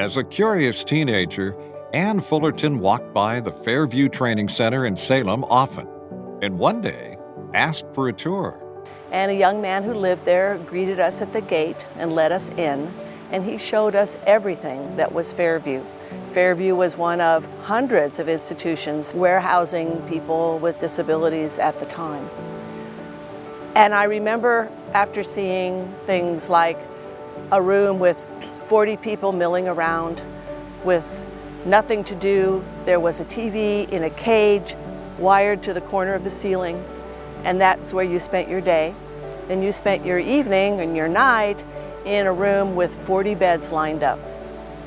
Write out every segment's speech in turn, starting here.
As a curious teenager, Ann Fullerton walked by the Fairview Training Center in Salem often, and one day asked for a tour. And a young man who lived there greeted us at the gate and let us in, and he showed us everything that was Fairview. Fairview was one of hundreds of institutions warehousing people with disabilities at the time. And I remember after seeing things like a room with 40 people milling around with nothing to do. There was a TV in a cage wired to the corner of the ceiling, and that's where you spent your day. Then you spent your evening and your night in a room with 40 beds lined up,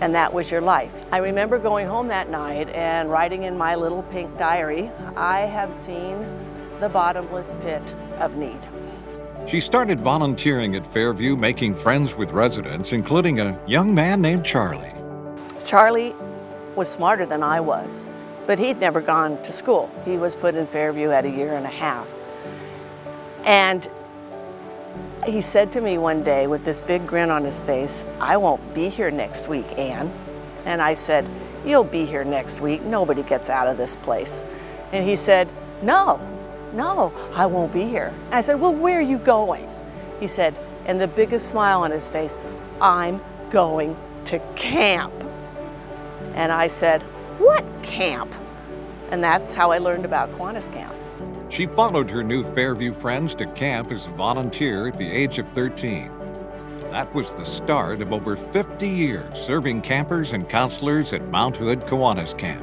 and that was your life. I remember going home that night and writing in my little pink diary, I have seen the bottomless pit of need. She started volunteering at Fairview, making friends with residents, including a young man named Charlie. Charlie was smarter than I was, but he'd never gone to school. He was put in Fairview at 1.5 years. And he said to me one day with this big grin on his face, "I won't be here next week, Ann." And I said, "You'll be here next week. Nobody gets out of this place." And he said, No, I won't be here. And I said, "Well, where are you going?" He said, and the biggest smile on his face, "I'm going to camp." And I said, "What camp?" And that's how I learned about Kiwanis Camp. She followed her new Fairview friends to camp as a volunteer at the age of 13. That was the start of over 50 years serving campers and counselors at Mount Hood Kiwanis Camp.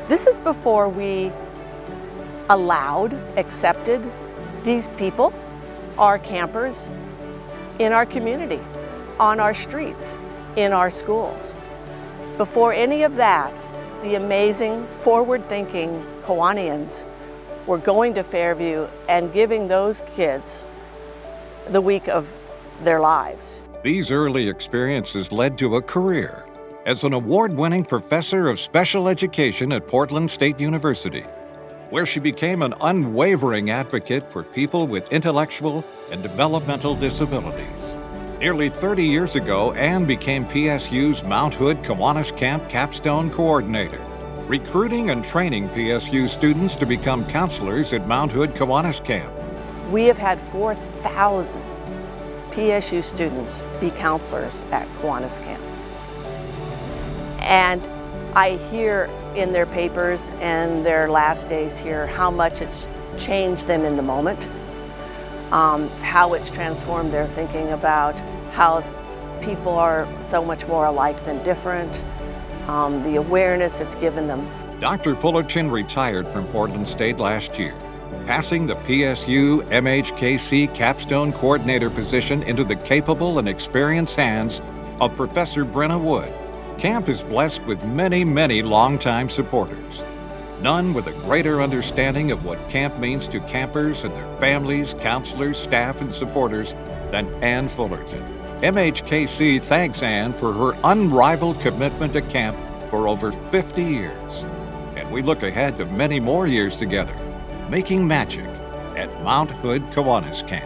This is before we accepted these people, our campers, in our community, on our streets, in our schools. Before any of that, the amazing, forward-thinking Kiwanians were going to Fairview and giving those kids the week of their lives. These early experiences led to a career as an award-winning professor of special education at Portland State University, where she became an unwavering advocate for people with intellectual and developmental disabilities. Nearly 30 years ago, Ann became PSU's Mount Hood Kiwanis Camp Capstone Coordinator, recruiting and training PSU students to become counselors at Mount Hood Kiwanis Camp. We have had 4,000 PSU students be counselors at Kiwanis Camp. And I hear in their papers and their last days here how much it's changed them in the moment, how it's transformed their thinking about how people are so much more alike than different, the awareness it's given them. Dr. Fullerton retired from Portland State last year, passing the PSU MHKC Capstone Coordinator position into the capable and experienced hands of Professor Brenna Wood. Camp is blessed with many, many longtime supporters. None with a greater understanding of what camp means to campers and their families, counselors, staff, and supporters than Ann Fullerton. MHKC thanks Ann for her unrivaled commitment to camp for over 50 years. And we look ahead to many more years together, making magic at Mount Hood Kiwanis Camp.